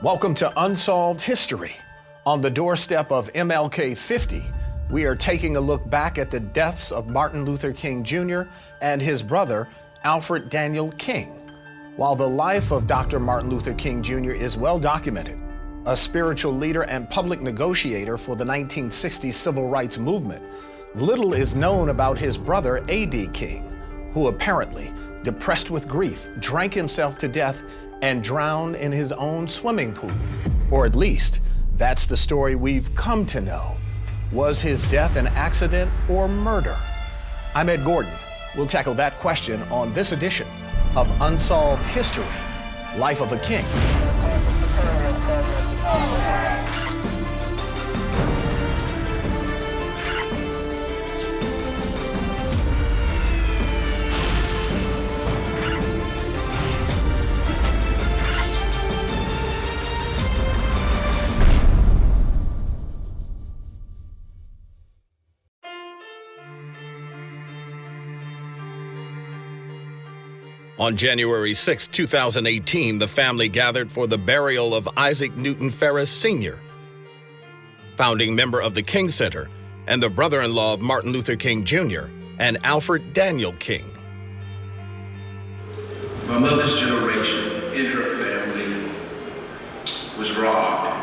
Welcome to Unsolved History. On the doorstep of MLK 50, we are taking a look back at the deaths of Martin Luther King Jr. and his brother, Alfred Daniel King. While the life of Dr. Martin Luther King Jr. is well documented, a spiritual leader and public negotiator for the 1960s civil rights movement, little is known about his brother, A.D. King, who apparently, depressed with grief, drank himself to death and drowned in his own swimming pool. Or at least, that's the story we've come to know. Was his death an accident or murder? I'm Ed Gordon. We'll tackle that question on this edition of Unsolved History, Life of a King. On January 6, 2018, the family gathered for the burial of Isaac Newton Ferris Sr., founding member of the King Center and the brother-in-law of Martin Luther King Jr. and Alfred Daniel King. My mother's generation in her family was robbed.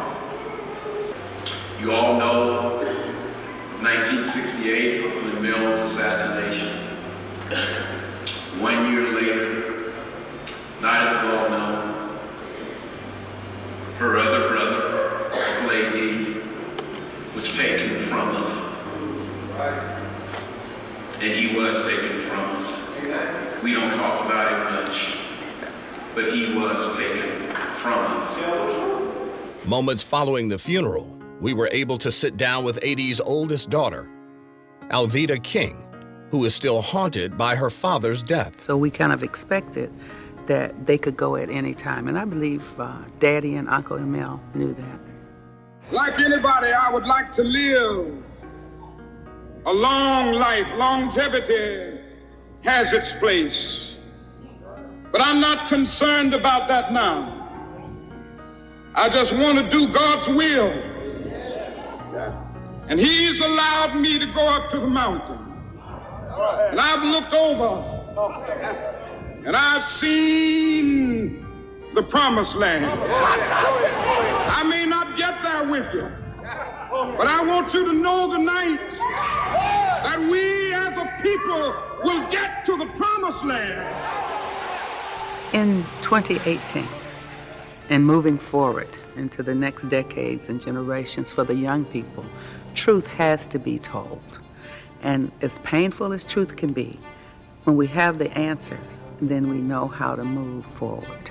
You all know 1968, Oakland Mills assassination. 1 year later, not as well known, her other brother, Uncle A.D., was taken from us. And he was taken from us. We don't talk about it much, but he was taken from us. Moments following the funeral, we were able to sit down with A.D.'s oldest daughter, Alveda King, who is still haunted by her father's death. So we kind of expected that they could go at any time. And I believe Daddy and Uncle Emil knew that. Like anybody, I would like to live a long life. Longevity has its place. But I'm not concerned about that now. I just want to do God's will. And He's allowed me to go up to the mountain. And I've looked over, and I've seen the promised land. I may not get there with you, but I want you to know tonight that we as a people will get to the promised land. In 2018, and moving forward into the next decades and generations for the young people, truth has to be told. And as painful as truth can be, when we have the answers, then we know how to move forward.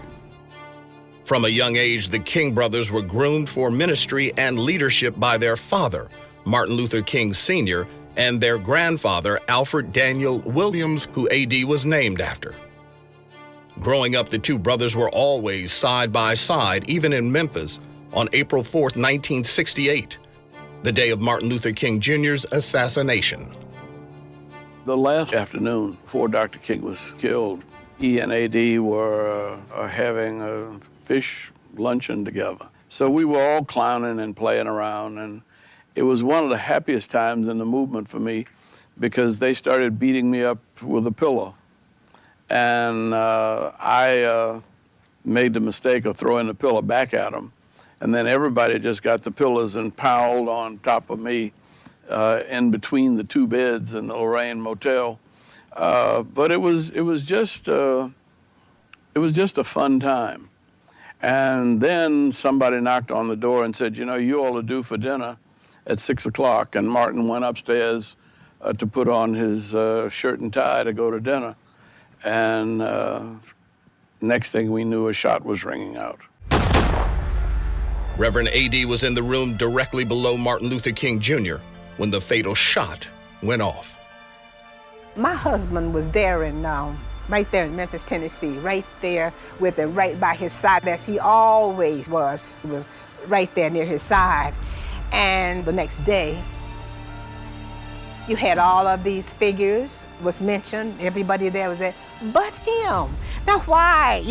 From a young age, the King brothers were groomed for ministry and leadership by their father, Martin Luther King Sr., and their grandfather, Alfred Daniel Williams, who A.D. was named after. Growing up, the two brothers were always side by side, even in Memphis, on April 4th, 1968. The day of Martin Luther King Jr.'s assassination. The last afternoon before Dr. King was killed, he and A.D. were having a fish luncheon together. So we were all clowning and playing around, and it was one of the happiest times in the movement for me because they started beating me up with a pillow. And I made the mistake of throwing the pillow back at them. And then everybody just got the pillows and piled on top of me in between the two beds in the Lorraine Motel. But it was just a fun time. And then somebody knocked on the door and said, you know, you all are due for dinner at 6 o'clock. And Martin went upstairs to put on his shirt and tie to go to dinner. And next thing we knew, a shot was ringing out. Reverend A.D. was in the room directly below Martin Luther King Jr. when the fatal shot went off. My husband was there right there in Memphis, Tennessee, right there with him, right by his side, as he always was. He was right there near his side. And the next day, you had all of these figures was mentioned, everybody there was there, but him. Now why,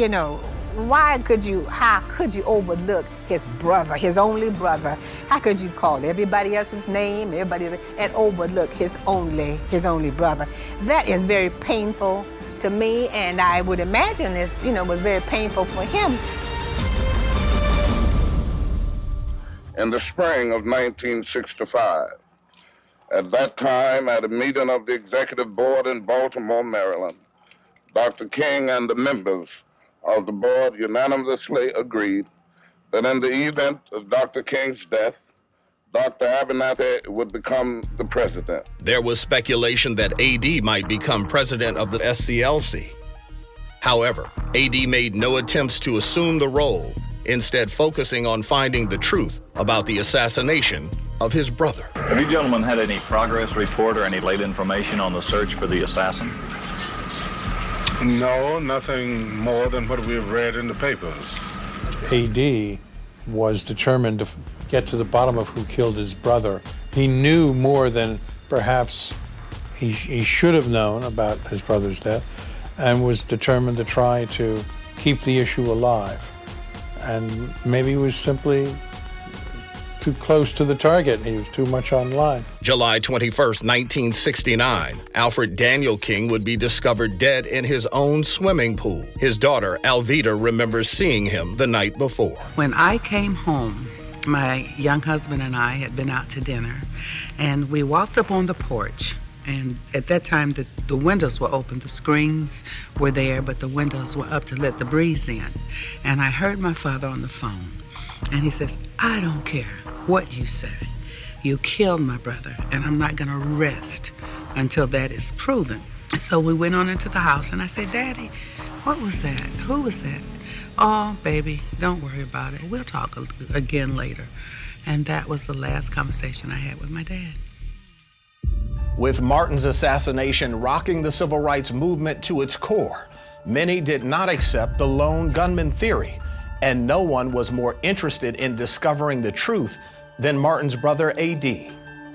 how could you overlook his brother, his only brother? How could you call everybody else's name, and overlook his only brother? That is very painful to me, and I would imagine this, was very painful for him. In the spring of 1965, at that time, at a meeting of the executive board in Baltimore, Maryland, Dr. King and the members of the board unanimously agreed that in the event of Dr. King's death, Dr. Abernathy would become the president. There was speculation that AD might become president of the SCLC. However, AD made no attempts to assume the role, instead focusing on finding the truth about the assassination of his brother. Have you gentlemen had any progress report or any late information on the search for the assassin? No, nothing more than what we've read in the papers. AD was determined to get to the bottom of who killed his brother. He knew more than perhaps he should have known about his brother's death, and was determined to try to keep the issue alive. And maybe he was simply too close to the target. He was too much online. July 21st, 1969, Alfred Daniel King would be discovered dead in his own swimming pool. His daughter, Alvita, remembers seeing him the night before. When I came home, my young husband and I had been out to dinner, and we walked up on the porch. And at that time, the windows were open. The screens were there, but the windows were up to let the breeze in. And I heard my father on the phone, and he says, "I don't care what you say. You killed my brother, and I'm not gonna rest until that is proven." And so we went on into the house, and I said, "Daddy, what was that? Who was that?" "Oh, baby, don't worry about it. We'll talk again later." And that was the last conversation I had with my dad. With Martin's assassination rocking the civil rights movement to its core, many did not accept the lone gunman theory, and no one was more interested in discovering the truth than Martin's brother AD.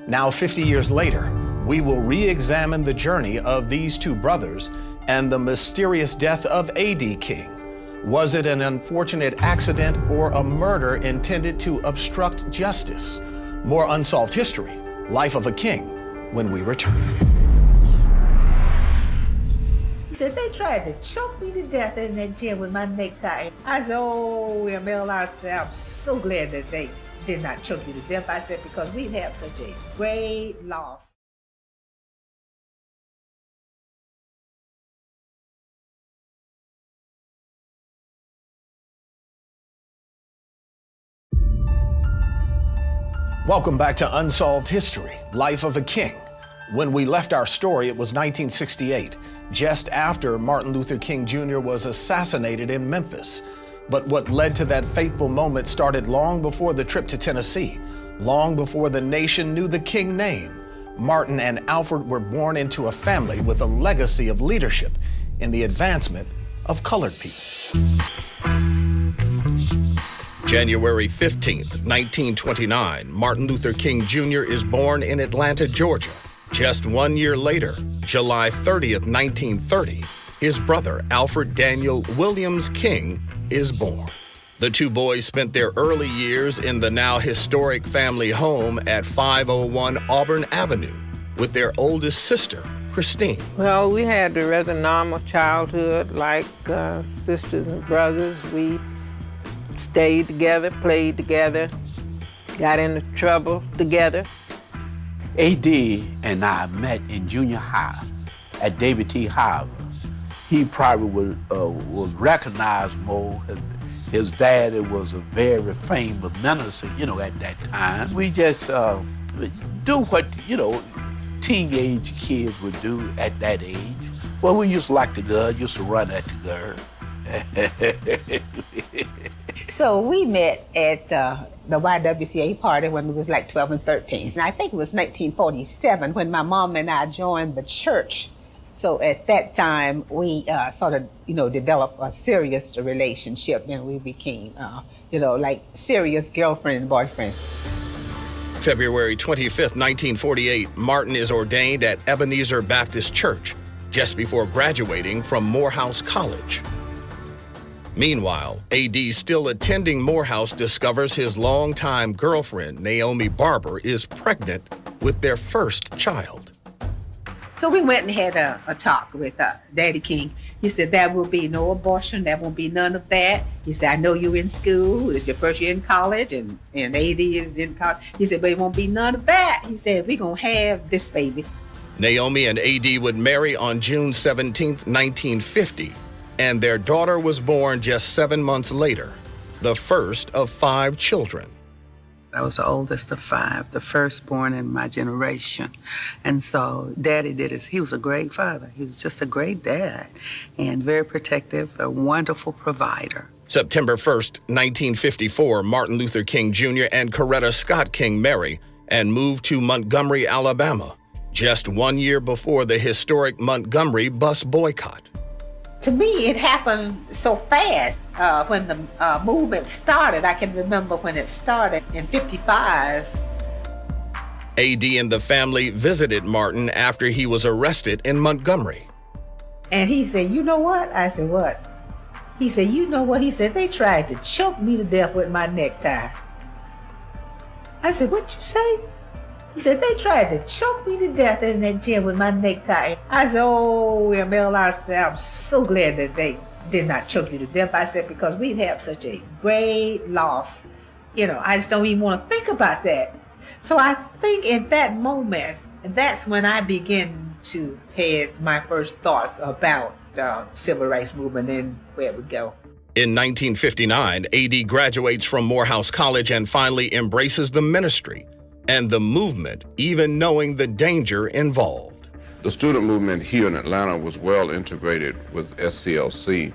Now, 50 years later, we will re-examine the journey of these two brothers and the mysterious death of AD King. Was it an unfortunate accident or a murder intended to obstruct justice? More Unsolved History, Life of a King, when we return. He said, "They tried to choke me to death in that gym with my necktie." I said, "Oh, ML, I'm so glad that they did not choke you to death." I said, "Because we'd have such a great loss." Welcome back to Unsolved History, Life of a King. When we left our story, it was 1968, just after Martin Luther King Jr. was assassinated in Memphis. But what led to that fateful moment started long before the trip to Tennessee, long before the nation knew the King name. Martin and Alfred were born into a family with a legacy of leadership in the advancement of colored people. January 15th, 1929, Martin Luther King Jr. is born in Atlanta, Georgia. Just 1 year later, July 30th, 1930, his brother, Alfred Daniel Williams King, is born. The two boys spent their early years in the now historic family home at 501 Auburn Avenue with their oldest sister, Christine. Well, we had a rather normal childhood, like sisters and brothers. We stayed together, played together, got into trouble together. AD and I met in junior high at David T. Howard. He probably would recognize more. His dad was a very famous minister, at that time. We just do what, teenage kids would do at that age. Well, we used to like the girl, used to run at the girl. So we met at the YWCA party when we was like 12 and 13. And I think it was 1947 when my mom and I joined the church. So at that time, we sort of, developed a serious relationship, and we became, like serious girlfriend and boyfriend. February 25th, 1948, Martin is ordained at Ebenezer Baptist Church just before graduating from Morehouse College. Meanwhile, A.D. still attending Morehouse discovers his longtime girlfriend, Naomi Barber, is pregnant with their first child. So we went and had a talk with Daddy King. He said, there will be no abortion, there won't be none of that. He said, I know you're in school, it's your first year in college, and A.D. is in college. He said, but it won't be none of that. He said, we're gonna have this baby. Naomi and A.D. would marry on June 17, 1950, and their daughter was born just 7 months later, the first of 5 children. I was the oldest of 5, the firstborn in my generation. And so Daddy he was a great father. He was just a great dad and very protective, a wonderful provider. September 1st, 1954, Martin Luther King Jr. and Coretta Scott King marry and move to Montgomery, Alabama, just 1 year before the historic Montgomery bus boycott. To me, it happened so fast. When the movement started, I can remember when it started in '55. A.D. and the family visited Martin after he was arrested in Montgomery. And he said, you know what? I said, what? He said, you know what? He said, they tried to choke me to death with my necktie. I said, what'd you say? He said, they tried to choke me to death in that gym with my necktie. I said, oh, ML, said, I'm so glad that they did not choke you to death. I said, because we'd have such a great loss. You know, I just don't even want to think about that. So I think at that moment, that's when I began to have my first thoughts about the civil rights movement and where it would go. In 1959, A.D. graduates from Morehouse College and finally embraces the ministry and the movement, even knowing the danger involved. The student movement here in Atlanta was well integrated with SCLC,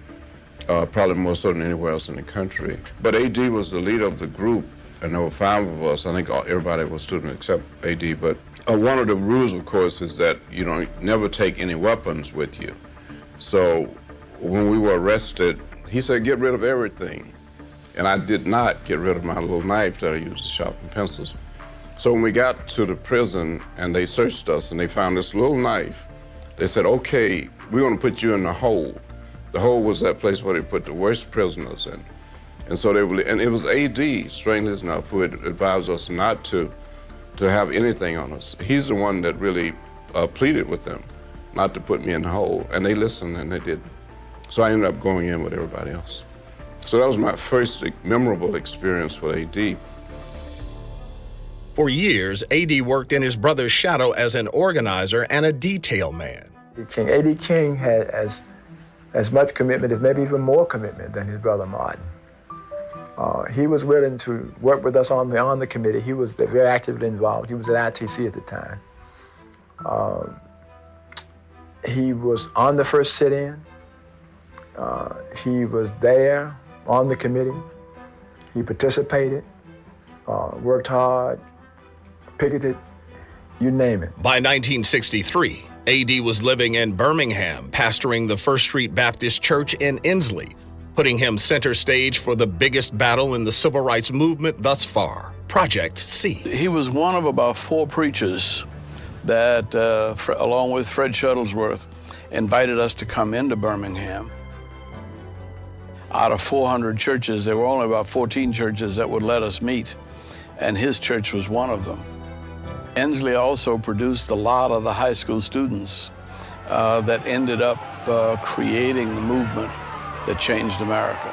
probably more so than anywhere else in the country. But A.D. was the leader of the group, and there were 5 of us. I think everybody was student except A.D. But one of the rules, of course, is that you don't never take any weapons with you. So when we were arrested, he said, get rid of everything. And I did not get rid of my little knife that I used to sharpen pencils. So when we got to the prison and they searched us and they found this little knife, they said, okay, we're gonna put you in the hole. The hole was that place where they put the worst prisoners in. And so and it was A.D., strangely enough, who had advised us not to have anything on us. He's the one that really pleaded with them not to put me in the hole. And they listened and they did. So I ended up going in with everybody else. So that was my first memorable experience with A.D. For years, A.D. worked in his brother's shadow as an organizer and a detail man. A.D. King had as much commitment, if maybe even more commitment than his brother Martin. He was willing to work with us on the committee. He was very actively involved. He was at ITC at the time. He was on the first sit-in. He was there on the committee. He participated, worked hard, picketed, you name it. By 1963, A.D. was living in Birmingham, pastoring the First Street Baptist Church in Inslee, putting him center stage for the biggest battle in the civil rights movement thus far, Project C. He was one of about 4 preachers that, along with Fred Shuttlesworth, invited us to come into Birmingham. Out of 400 churches, there were only about 14 churches that would let us meet, and his church was one of them. Inslee also produced a lot of the high school students that ended up creating the movement that changed America.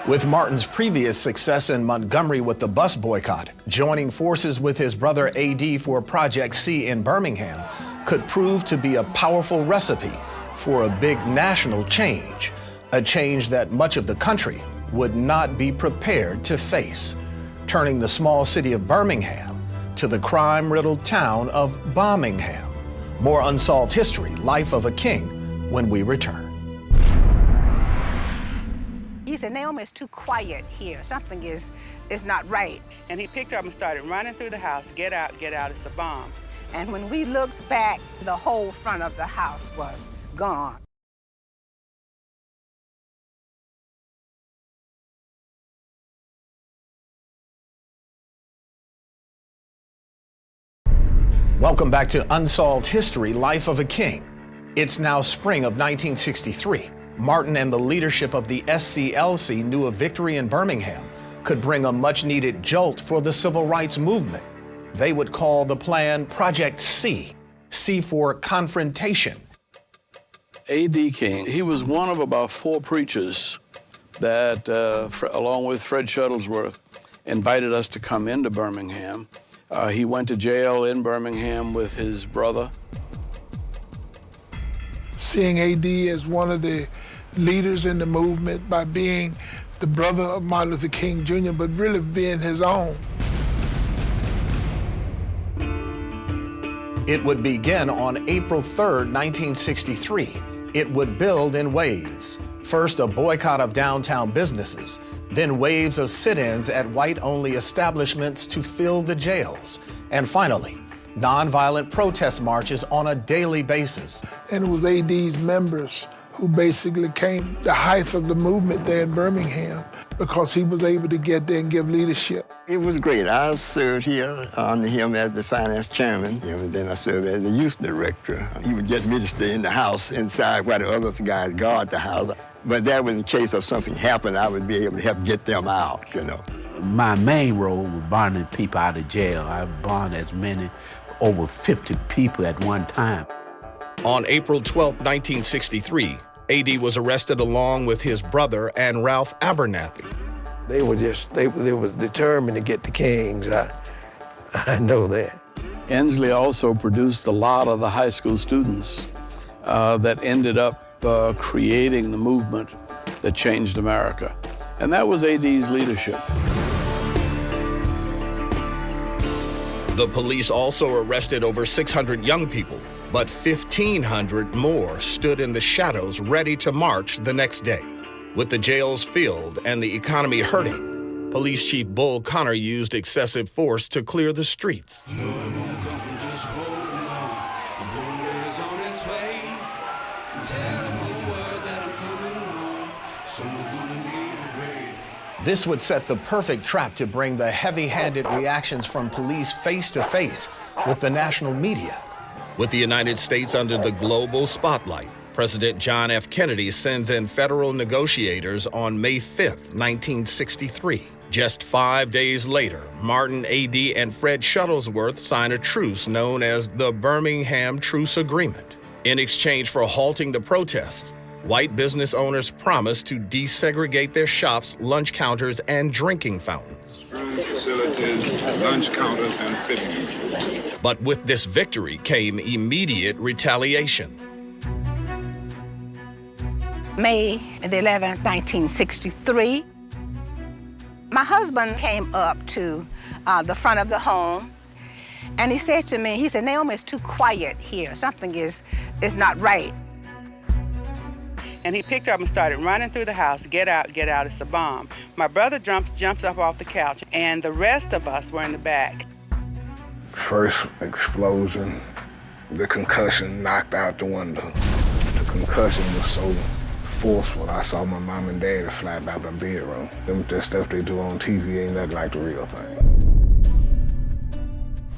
With Martin's previous success in Montgomery with the bus boycott, joining forces with his brother A.D. for Project C in Birmingham could prove to be a powerful recipe for a big national change, a change that much of the country would not be prepared to face, turning the small city of Birmingham to the crime-riddled town of Birmingham. More Unsolved History, Life of a King, when we return. He said, Naomi, it's too quiet here. Something is not right. And he picked up and started running through the house, get out, it's a bomb. And when we looked back, the whole front of the house was gone. Welcome back to Unsolved History, Life of a King. It's now spring of 1963. Martin and the leadership of the SCLC knew a victory in Birmingham could bring a much-needed jolt for the civil rights movement. They would call the plan Project C, C for Confrontation. A.D. King, he was one of about 4 preachers that, along with Fred Shuttlesworth, invited us to come into Birmingham. He went to jail in Birmingham with his brother. Seeing A.D. as one of the leaders in the movement by being the brother of Martin Luther King Jr., but really being his own. It would begin on April 3rd, 1963. It would build in waves. First, a boycott of downtown businesses, then waves of sit-ins at white-only establishments to fill the jails, and finally, nonviolent protest marches on a daily basis. And it was A.D.'s members who basically came the height of the movement there in Birmingham because he was able to get there and give leadership. It was great. I served here under him as the finance chairman, and then I served as the youth director. He would get me to stay in the house inside while the other guys guard the house. But that was in case of something happened, I would be able to help get them out, you know. My main role was bonding people out of jail. I bonded as many, over 50 people at one time. On April 12, 1963, A.D. was arrested along with his brother and Ralph Abernathy. They was determined to get the Kings. I know that. Ensley also produced a lot of the high school students that ended up creating the movement that changed America. And that was A.D.'s leadership. The police also arrested over 600 young people, but 1,500 more stood in the shadows ready to march the next day. With the jails filled and the economy hurting, Police Chief Bull Connor used excessive force to clear the streets. This would set the perfect trap to bring the heavy-handed reactions from police face to face with the national media. With the United States under the global spotlight, President John F. Kennedy sends in federal negotiators on May 5, 1963. Just 5 days later, Martin, A.D., and Fred Shuttlesworth sign a truce known as the Birmingham Truce Agreement. In exchange for halting the protests, white business owners promised to desegregate their shops, lunch counters, and drinking fountains. Room facilities, lunch counters, and fittings. But with this victory came immediate retaliation. May the 11th, 1963, my husband came up to the front of the home, and he said to me, he said, "Naomi, it's too quiet here. Something is not right." And he picked up and started running through the house, get out, it's a bomb. My brother jumps up off the couch, and the rest of us were in the back. First explosion, the concussion knocked out the window. The concussion was so forceful, I saw my mom and dad fly out the bedroom. That stuff they do on TV ain't nothing like the real thing.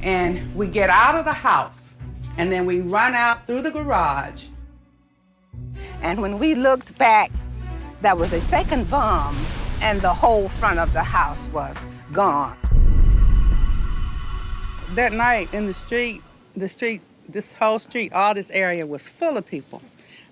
And we get out of the house, and then we run out through the garage. And when we looked back, there was a second bomb, and the whole front of the house was gone. That night in the street, this whole street, all this area was full of people.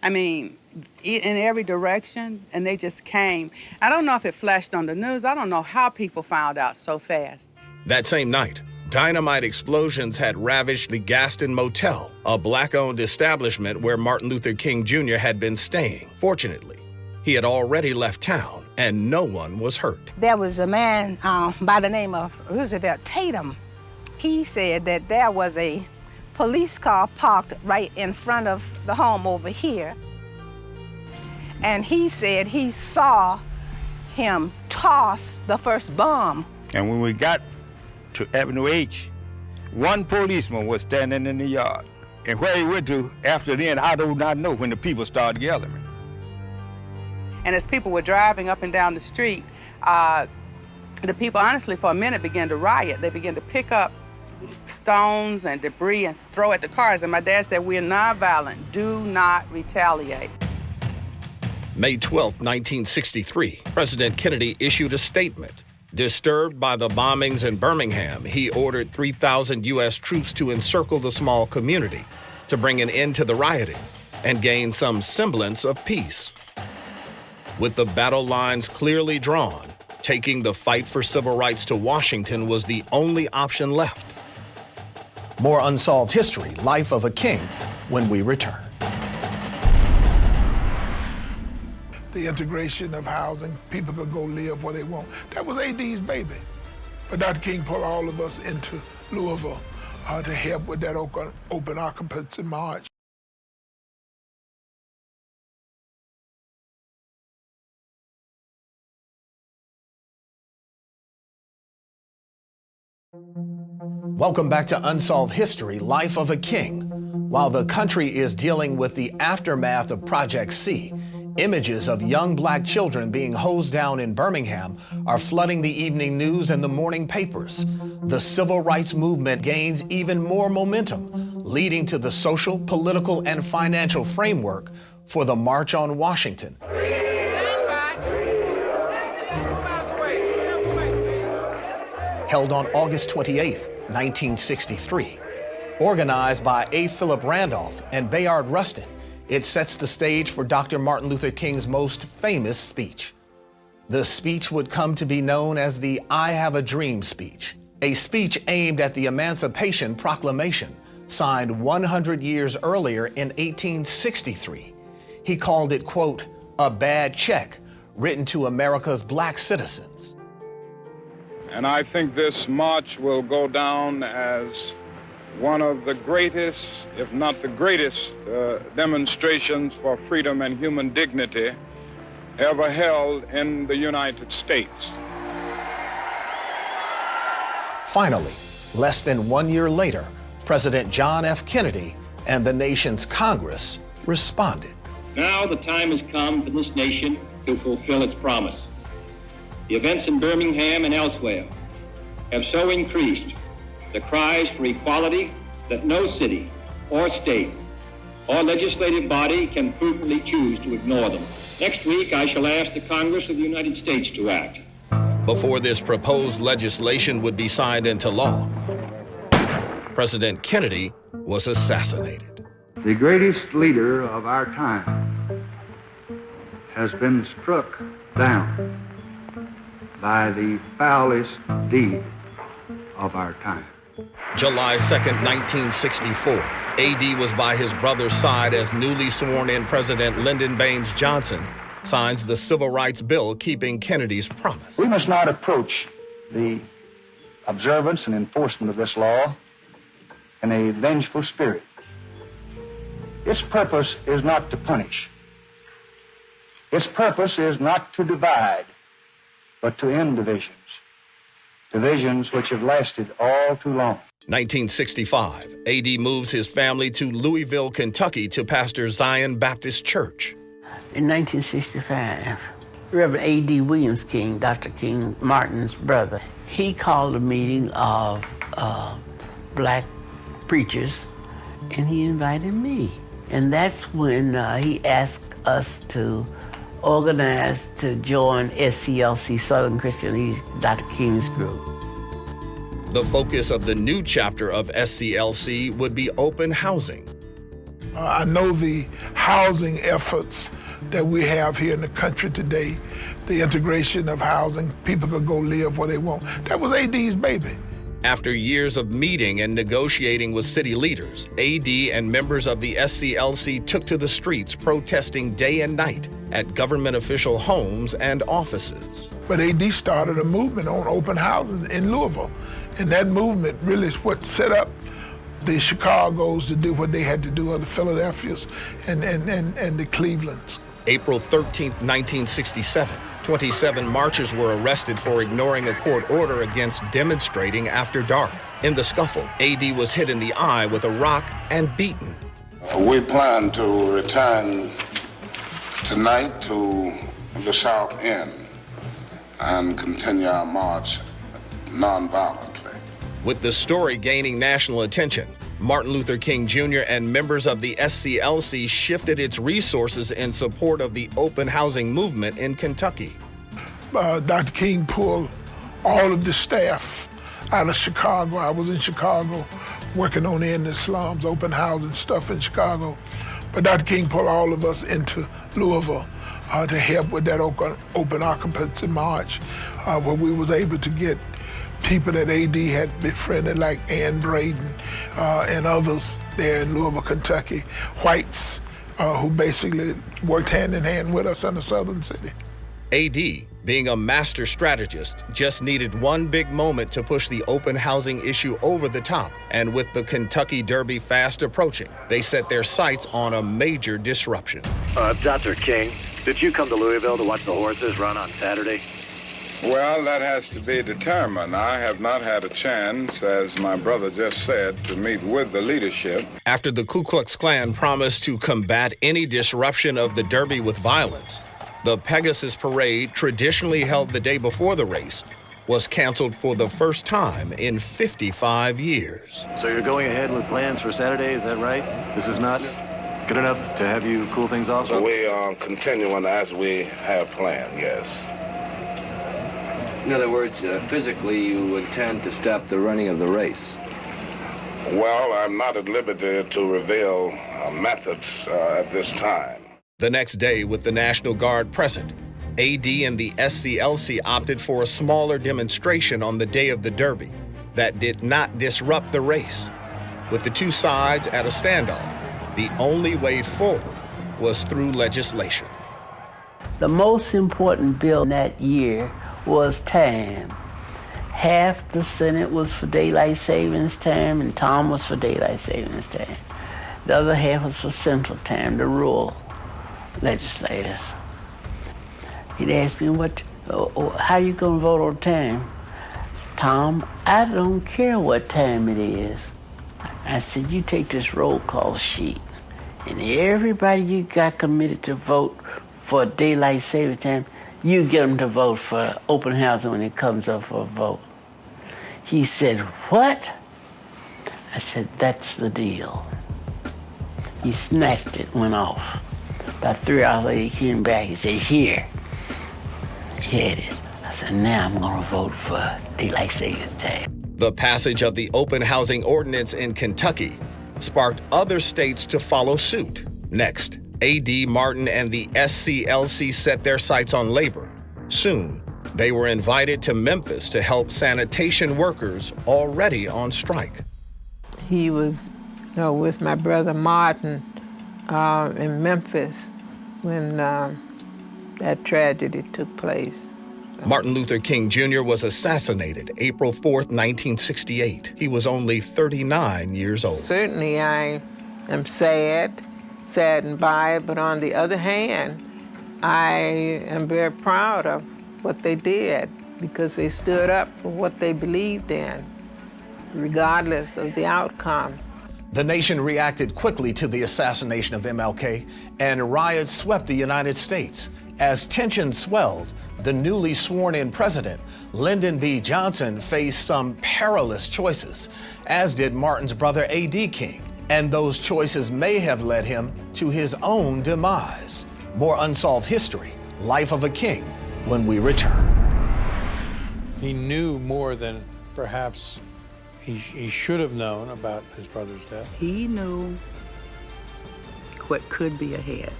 I mean, in every direction, and they just came. I don't know if it flashed on the news. I don't know how people found out so fast. That same night, dynamite explosions had ravaged the Gaston Motel, a black-owned establishment where Martin Luther King Jr. had been staying. Fortunately, he had already left town, and no one was hurt. There was a man by the name of Roosevelt Tatum. He said that there was a police car parked right in front of the home over here. And he said he saw him toss the first bomb. And when we got to Avenue H, one policeman was standing in the yard. And where he went to after then, I do not know, when the people started gathering. And as people were driving up and down the street, the people honestly for a minute began to riot. They began to pick up stones and debris and throw at the cars. And my dad said, we're nonviolent. Do not retaliate. May 12, 1963, President Kennedy issued a statement. Disturbed by the bombings in Birmingham, he ordered 3,000 U.S. troops to encircle the small community to bring an end to the rioting and gain some semblance of peace. With the battle lines clearly drawn, taking the fight for civil rights to Washington was the only option left. More Unsolved History, Life of a King, when we return. The integration of housing, people could go live where they want. That was A.D.'s baby. But Dr. King pulled all of us into Louisville to help with that open occupancy march. Welcome back to Unsolved History, Life of a King. While the country is dealing with the aftermath of Project C, images of young black children being hosed down in Birmingham are flooding the evening news and the morning papers. The civil rights movement gains even more momentum, leading to the social, political, and financial framework for the March on Washington. Held on August 28, 1963. Organized by A. Philip Randolph and Bayard Rustin, it sets the stage for Dr. Martin Luther King's most famous speech. The speech would come to be known as the I Have a Dream speech, a speech aimed at the Emancipation Proclamation, signed 100 years earlier in 1863. He called it, quote, a bad check written to America's black citizens. And I think this march will go down as one of the greatest, if not the greatest, demonstrations for freedom and human dignity ever held in the United States. Finally, less than 1 year later, President John F. Kennedy and the nation's Congress responded. Now the time has come for this nation to fulfill its promise. The events in Birmingham and elsewhere have so increased the cries for equality that no city or state or legislative body can prudently choose to ignore them. Next week, I shall ask the Congress of the United States to act. Before this proposed legislation would be signed into law, President Kennedy was assassinated. The greatest leader of our time has been struck down by the foulest deed of our time. July 2nd, 1964, A.D. was by his brother's side as newly sworn-in President Lyndon Baines Johnson signs the Civil Rights Bill, keeping Kennedy's promise. We must not approach the observance and enforcement of this law in a vengeful spirit. Its purpose is not to punish. Its purpose is not to divide, but to end divisions. Divisions which have lasted all too long. 1965, A.D. moves his family to Louisville, Kentucky to pastor Zion Baptist Church. In 1965, Reverend A.D. Williams King, Dr. King Martin's brother, he called a meeting of black preachers, and he invited me. And that's when he asked us to organize to join SCLC, Southern Christian League, Dr. King's group. The focus of the new chapter of SCLC would be open housing. I know the housing efforts that we have here in the country today, the integration of housing, people could go live where they want. That was A.D.'s baby. After years of meeting and negotiating with city leaders, A.D. and members of the SCLC took to the streets protesting day and night at government official homes and offices. But A.D. started a movement on open houses in Louisville. And that movement really is what set up the Chicagos to do what they had to do, or the Philadelphias and the Clevelands. April 13, 1967, 27 marchers were arrested for ignoring a court order against demonstrating after dark. In the scuffle, A.D. was hit in the eye with a rock and beaten. We plan to return tonight to the South End and continue our march non-violently. With the story gaining national attention, Martin Luther King Jr. and members of the SCLC shifted its resources in support of the open housing movement in Kentucky. Dr. King pulled all of the staff out of Chicago. I was in Chicago working on the inner slums, open housing stuff in Chicago. But Dr. King pulled all of us into Louisville to help with that open occupancy march, where we was able to get people that AD had befriended, like Ann Braden and others there in Louisville, Kentucky, whites who basically worked hand in hand with us in the southern city. AD, being a master strategist, just needed one big moment to push the open housing issue over the top. And with the Kentucky Derby fast approaching, they set their sights on a major disruption. Dr. King, did you come to Louisville to watch the horses run on Saturday? Well, that has to be determined. I have not had a chance, as my brother just said, to meet with the leadership. After the Ku Klux Klan promised to combat any disruption of the Derby with violence, the Pegasus Parade, traditionally held the day before the race, was canceled for the first time in 55 years. So you're going ahead with plans for Saturday, is that right? This is not good enough to have you cool things off? So we are continuing as we have planned, yes. In other words, physically you intend to stop the running of the race? Well, I'm not at liberty to reveal methods at this time. The next day, with the National Guard present, AD and the SCLC opted for a smaller demonstration on the day of the Derby that did not disrupt the race. With the two sides at a standoff, the only way forward was through legislation. The most important bill that year was time. Half the Senate was for daylight savings time, and Tom was for daylight savings time. The other half was for central time, the rural legislators. He'd ask me, how you gonna vote on time? Tom, I don't care what time it is. I said, you take this roll call sheet, and everybody you got committed to vote for daylight saving time, you get them to vote for open housing when it comes up for a vote. He said, what? I said, that's the deal. He snatched it, went off. About 3 hours later, he came back. He said, here. He had it. I said, now I'm going to vote for daylight savings time. The passage of the open housing ordinance in Kentucky sparked other states to follow suit. Next, A.D. Martin and the SCLC set their sights on labor. Soon, they were invited to Memphis to help sanitation workers already on strike. He was, with my brother Martin in Memphis when that tragedy took place. Martin Luther King Jr. was assassinated April 4th, 1968. He was only 39 years old. Certainly I am saddened by it, but on the other hand, I am very proud of what they did because they stood up for what they believed in, regardless of the outcome. The nation reacted quickly to the assassination of MLK, and riots swept the United States. As tensions swelled, the newly sworn-in president, Lyndon B. Johnson, faced some perilous choices, as did Martin's brother A.D. King. And those choices may have led him to his own demise. More Unsolved History, Life of a King, when we return. He knew more than perhaps he should have known about his brother's death. He knew what could be ahead,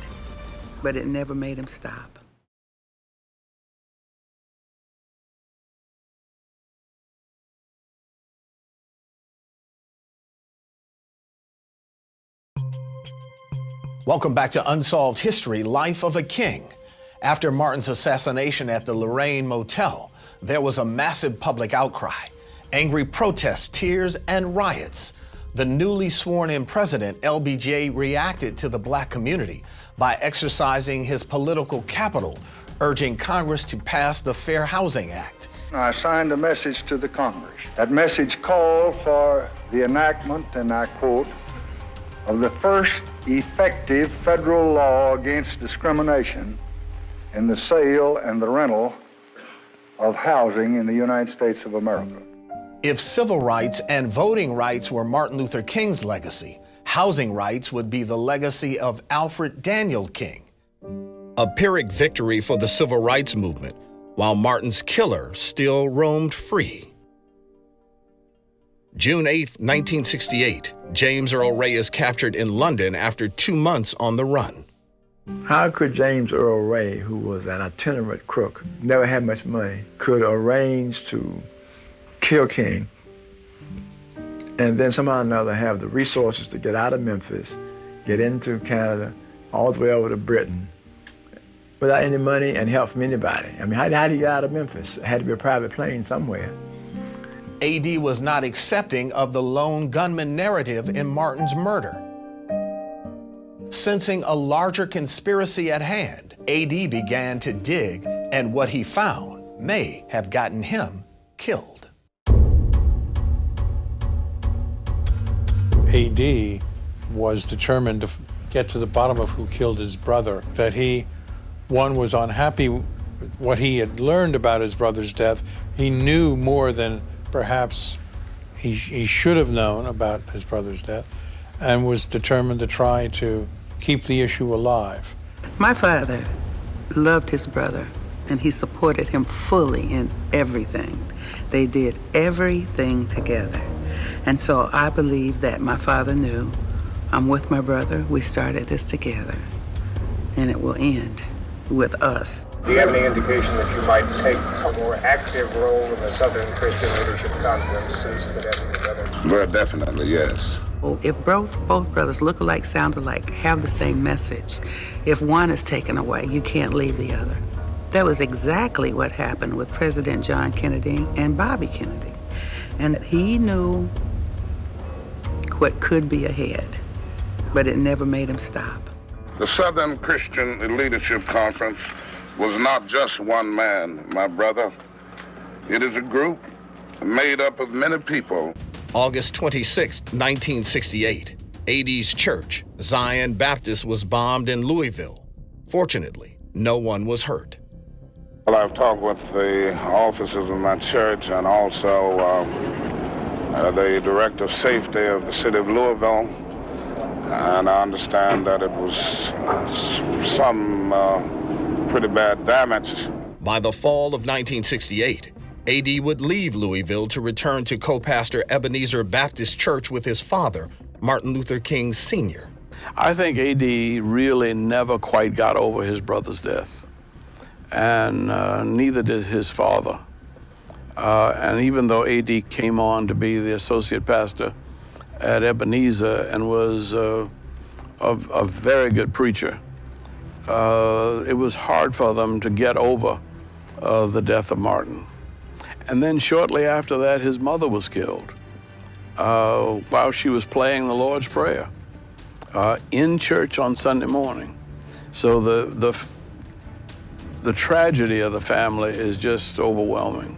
but it never made him stop. Welcome back to Unsolved History, Life of a King. After Martin's assassination at the Lorraine Motel, there was a massive public outcry. Angry protests, tears, and riots. The newly sworn-in president, LBJ, reacted to the black community by exercising his political capital, urging Congress to pass the Fair Housing Act. I signed a message to the Congress. That message called for the enactment, and I quote, of the first effective federal law against discrimination in the sale and the rental of housing in the United States of America. If civil rights and voting rights were Martin Luther King's legacy, housing rights would be the legacy of Alfred Daniel King. A Pyrrhic victory for the civil rights movement, while Martin's killer still roamed free. June 8, 1968, James Earl Ray is captured in London after 2 months on the run. How could James Earl Ray, who was an itinerant crook, never had much money, could arrange to kill King and then somehow or another have the resources to get out of Memphis, get into Canada, all the way over to Britain, without any money and help from anybody? I mean, how did he get out of Memphis? It had to be a private plane somewhere. AD was not accepting of the lone gunman narrative in Martin's murder. Sensing a larger conspiracy at hand, AD began to dig, and what he found may have gotten him killed. AD was determined to get to the bottom of who killed his brother, that he, one, was unhappy with what he had learned about his brother's death. He knew more than perhaps he should have known about his brother's death, and was determined to try to keep the issue alive. My father loved his brother, and he supported him fully in everything. They did everything together. And so I believe that my father knew, I'm with my brother, we started this together, and it will end with us. Do you have any indication that you might take a more active role in the Southern Christian Leadership Conferences that have together? Well, definitely, yes. If both brothers look alike, sound alike, have the same message, if one is taken away, you can't leave the other. That was exactly what happened with President John Kennedy and Bobby Kennedy. And he knew what could be ahead, but it never made him stop. The Southern Christian Leadership Conference was not just one man, my brother. It is a group made up of many people. August 26, 1968, AD's church, Zion Baptist, was bombed in Louisville. Fortunately, no one was hurt. Well, I've talked with the officers of my church and also the director of safety of the city of Louisville, and I understand that it was some pretty bad damage. By the fall of 1968, AD would leave Louisville to return to co-pastor Ebenezer Baptist Church with his father, Martin Luther King Sr. I think AD really never quite got over his brother's death, and neither did his father. And even though AD came on to be the associate pastor at Ebenezer and was a very good preacher, it was hard for them to get over the death of Martin. And then shortly after that, his mother was killed while she was playing the Lord's Prayer in church on Sunday morning. So the tragedy of the family is just overwhelming.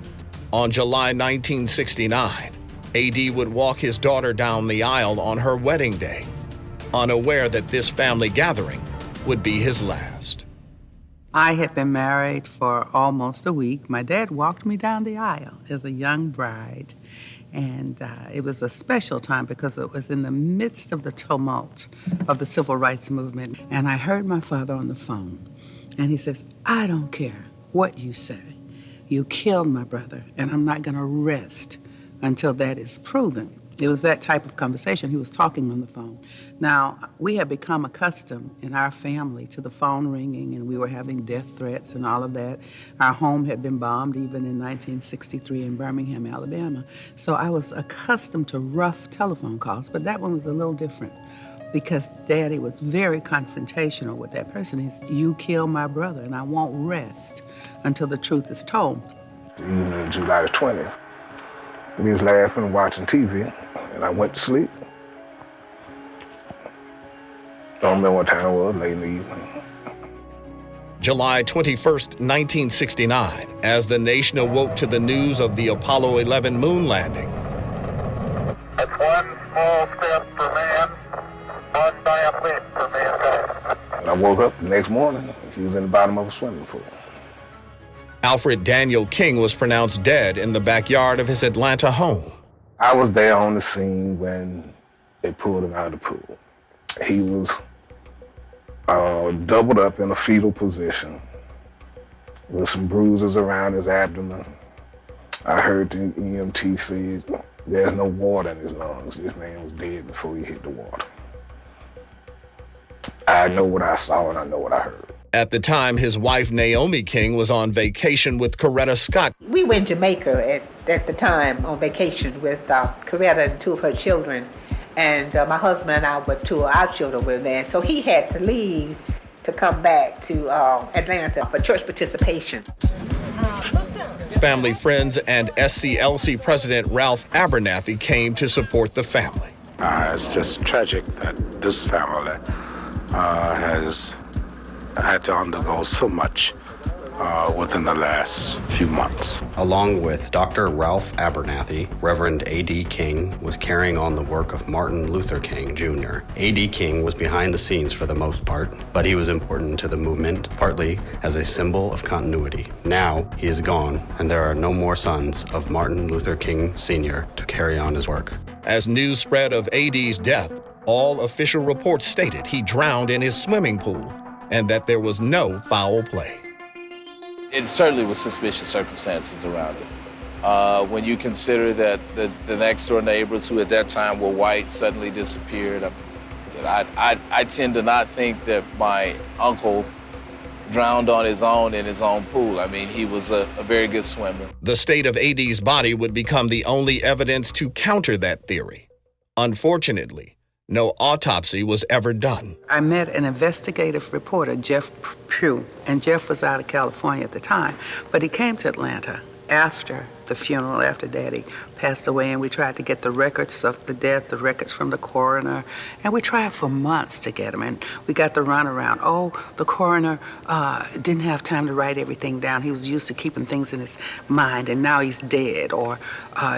On July 1969, AD would walk his daughter down the aisle on her wedding day, unaware that this family gathering would be his last. I had been married for almost a week. My dad walked me down the aisle as a young bride. And it was a special time because it was in the midst of the tumult of the civil rights movement. And I heard my father on the phone. And he says, I don't care what you say. You killed my brother, and I'm not going to rest until that is proven. It was that type of conversation. He was talking on the phone. Now, we had become accustomed in our family to the phone ringing, and we were having death threats and all of that. Our home had been bombed even in 1963 in Birmingham, Alabama. So I was accustomed to rough telephone calls, but that one was a little different because Daddy was very confrontational with that person. He's, you killed my brother, and I won't rest until the truth is told. The evening of July the 20th, we was laughing and watching TV, and I went to sleep. Don't remember what time it was, late in the evening. July 21st, 1969, as the nation awoke to the news of the Apollo 11 moon landing. That's one small step for man, one giant leap for mankind. And I woke up the next morning, he was in the bottom of a swimming pool. Alfred Daniel King was pronounced dead in the backyard of his Atlanta home. I was there on the scene when they pulled him out of the pool. He was doubled up in a fetal position with some bruises around his abdomen. I heard the EMT say there's no water in his lungs. This man was dead before he hit the water. I know what I saw and I know what I heard. At the time, his wife, Naomi King, was on vacation with Coretta Scott. We were in Jamaica at the time on vacation with Coretta and two of her children. And my husband and I were two of our children were there. So he had to leave to come back to Atlanta for church participation. Family, friends, and SCLC President Ralph Abernathy came to support the family. It's just tragic that this family has had to undergo so much within the last few months. Along with Dr. Ralph Abernathy, Reverend A.D. King was carrying on the work of Martin Luther King Jr. A.D. King was behind the scenes for the most part, but he was important to the movement, partly as a symbol of continuity. Now he is gone, and there are no more sons of Martin Luther King Sr. to carry on his work. As news spread of A.D.'s death, all official reports stated he drowned in his swimming pool and that there was no foul play. It certainly was suspicious circumstances around it. When you consider that the next door neighbors, who at that time were white, suddenly disappeared, I tend to not think that my uncle drowned on his own in his own pool. I mean, he was a very good swimmer. The state of A.D.'s body would become the only evidence to counter that theory. Unfortunately, no autopsy was ever done. I met an investigative reporter, Jeff Pugh, and Jeff was out of California at the time, but he came to Atlanta after the funeral, after Daddy passed away, and we tried to get the records of the death, the records from the coroner, and we tried for months to get them, and we got the runaround. Oh, the coroner didn't have time to write everything down. He was used to keeping things in his mind, and now he's dead, or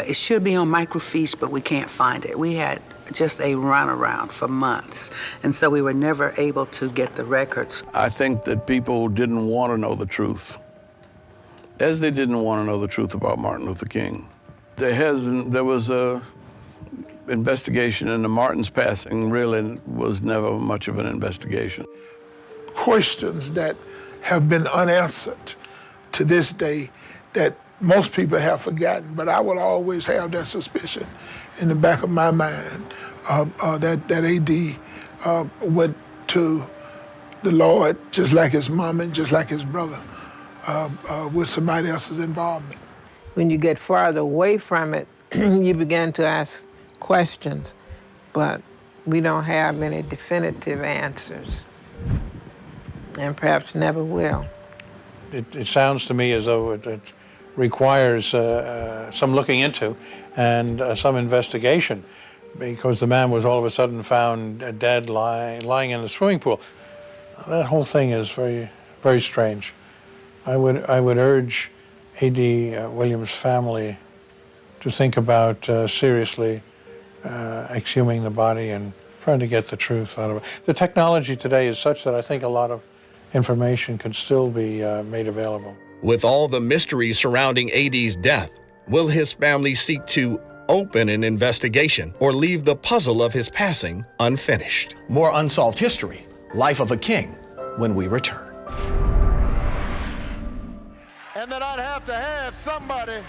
it should be on microfiche, but we can't find it. We had just a runaround for months, and so we were never able to get the records. I think that people didn't want to know the truth, as they didn't want to know the truth about Martin Luther King. There was a investigation into Martin's passing. Really was never much of an investigation. Questions that have been unanswered to this day that most people have forgotten, but I will always have that suspicion in the back of my mind that A.D. went to the Lord just like his mom and just like his brother, with somebody else's involvement. When you get farther away from it, you begin to ask questions, but we don't have any definitive answers, and perhaps never will. It sounds to me as though it requires some looking into and some investigation, because the man was all of a sudden found dead lying in the swimming pool. That whole thing is very, very strange. I would urge A.D. Williams' family to think about seriously exhuming the body and trying to get the truth out of it. The technology today is such that I think a lot of information could still be made available. With all the mysteries surrounding A.D.'s death, will his family seek to open an investigation or leave the puzzle of his passing unfinished? More Unsolved History, Life of a King, when we return. And that I'd have to have somebody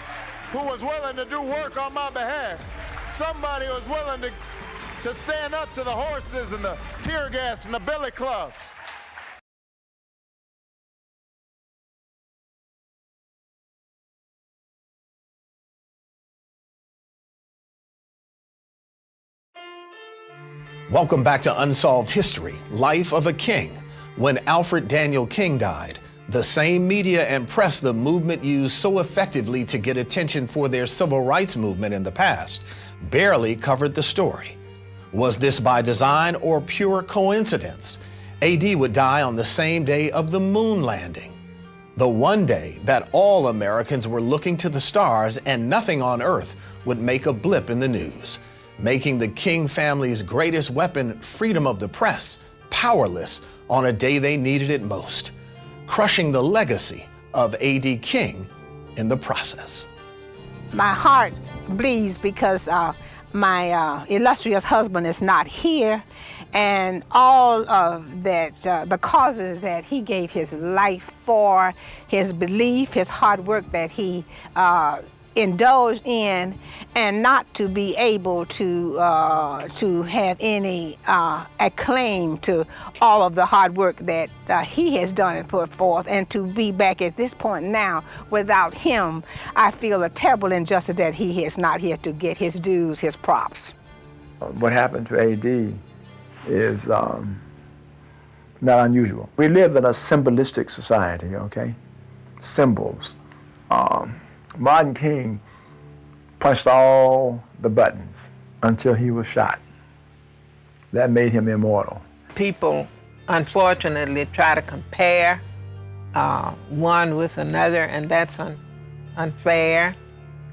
who was willing to do work on my behalf. Somebody who was willing to stand up to the horses and the tear gas and the billy clubs. Welcome back to Unsolved History, Life of a King. When Alfred Daniel King died, the same media and press the movement used so effectively to get attention for their civil rights movement in the past barely covered the story. Was this by design or pure coincidence? A.D. would die on the same day of the moon landing, the one day that all Americans were looking to the stars and nothing on earth would make a blip in the news, making the King family's greatest weapon, freedom of the press, powerless on a day they needed it most, crushing the legacy of A.D. King in the process. My heart bleeds because my illustrious husband is not here, and all of that, the causes that he gave his life for, his belief, his hard work that he indulged in, and not to be able to have any acclaim to all of the hard work that he has done and put forth, and to be back at this point now without him, I feel a terrible injustice that he is not here to get his dues, his props. What happened to A.D. is not unusual. We live in a symbolistic society, okay? Symbols. Martin King punched all the buttons until he was shot. That made him immortal. People, unfortunately, try to compare one with another, and that's unfair.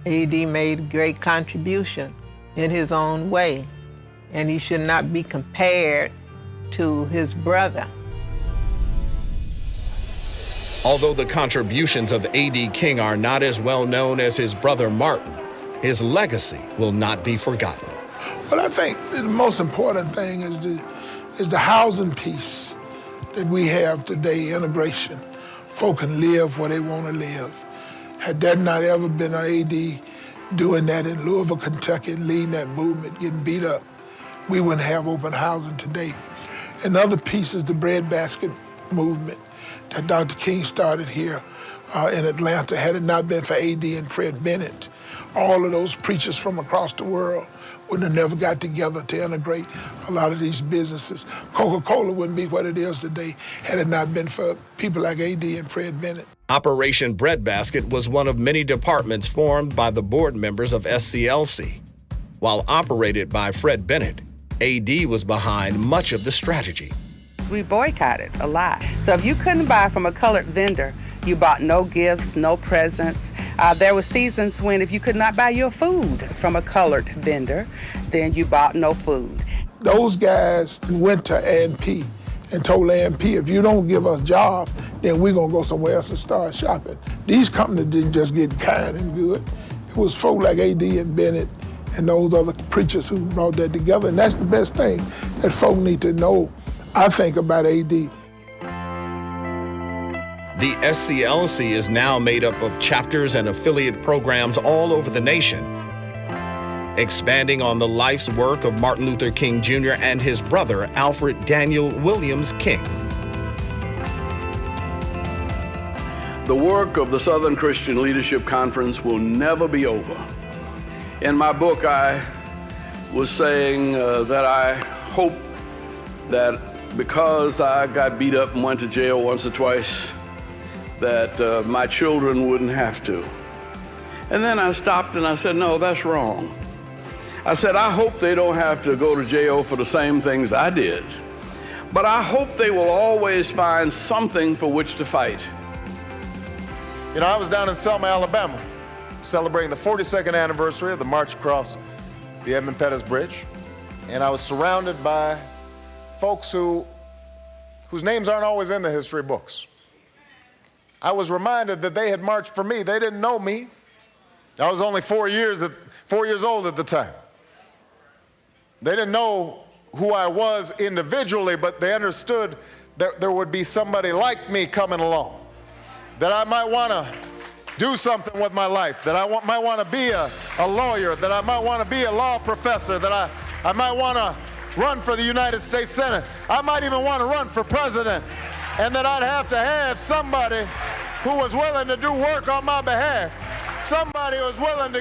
A.D. made a great contribution in his own way, and he should not be compared to his brother. Although the contributions of A.D. King are not as well known as his brother Martin, his legacy will not be forgotten. Well, I think the most important thing is the housing piece that we have today, integration. Folk can live where they want to live. Had that not ever been an A.D. doing that in Louisville, Kentucky, and leading that movement, getting beat up, we wouldn't have open housing today. Another piece is the breadbasket movement that Dr. King started here in Atlanta. Had it not been for A.D. and Fred Bennett, all of those preachers from across the world wouldn't have never got together to integrate a lot of these businesses. Coca-Cola wouldn't be what it is today had it not been for people like A.D. and Fred Bennett. Operation Breadbasket was one of many departments formed by the board members of SCLC. While operated by Fred Bennett, A.D. was behind much of the strategy. We boycotted a lot. So if you couldn't buy from a colored vendor, you bought no gifts, no presents. There were seasons when if you could not buy your food from a colored vendor, then you bought no food. Those guys went to A&P and told A&P, if you don't give us jobs, then we're gonna go somewhere else and start shopping. These companies didn't just get kind and good. It was folk like A.D. and Bennett and those other preachers who brought that together. And that's the best thing that folk need to know, I think, about A.D. The SCLC is now made up of chapters and affiliate programs all over the nation, expanding on the life's work of Martin Luther King Jr. and his brother, Alfred Daniel Williams King. The work of the Southern Christian Leadership Conference will never be over. In my book, I was saying that I hope that because I got beat up and went to jail once or twice, that my children wouldn't have to. And then I stopped and I said, no, that's wrong. I said, I hope they don't have to go to jail for the same things I did, but I hope they will always find something for which to fight. You know, I was down in Selma, Alabama, celebrating the 42nd anniversary of the march across the Edmund Pettus Bridge, and I was surrounded by folks whose names aren't always in the history books. I was reminded that they had marched for me. They didn't know me. I was only 4 years old at the time. They didn't know who I was individually, but they understood that there would be somebody like me coming along, that I might want to do something with my life, that I might want to be a lawyer, that I might want to be a law professor, that I might want to run for the United States Senate. I might even want to run for president, and that I'd have to have somebody who was willing to do work on my behalf, somebody who was willing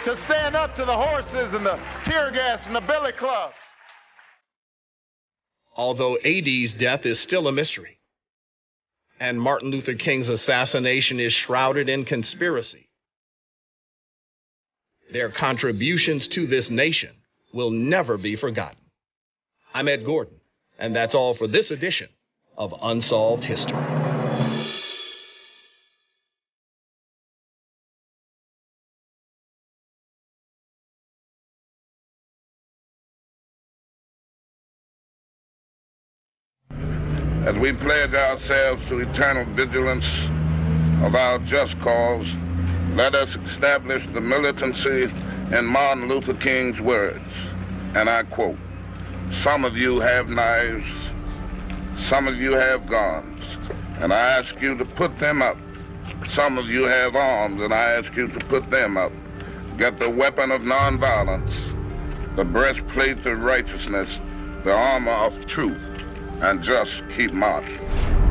to stand up to the horses and the tear gas and the billy clubs. Although A.D.'s death is still a mystery, and Martin Luther King's assassination is shrouded in conspiracy, their contributions to this nation will never be forgotten. I'm Ed Gordon, and that's all for this edition of Unsolved History. As we pledge ourselves to eternal vigilance, of our just cause, let us establish the militancy in Martin Luther King's words, and I quote, "Some of you have knives, some of you have guns, and I ask you to put them up. Some of you have arms, and I ask you to put them up. Get the weapon of nonviolence, the breastplate of righteousness, the armor of truth, and just keep marching."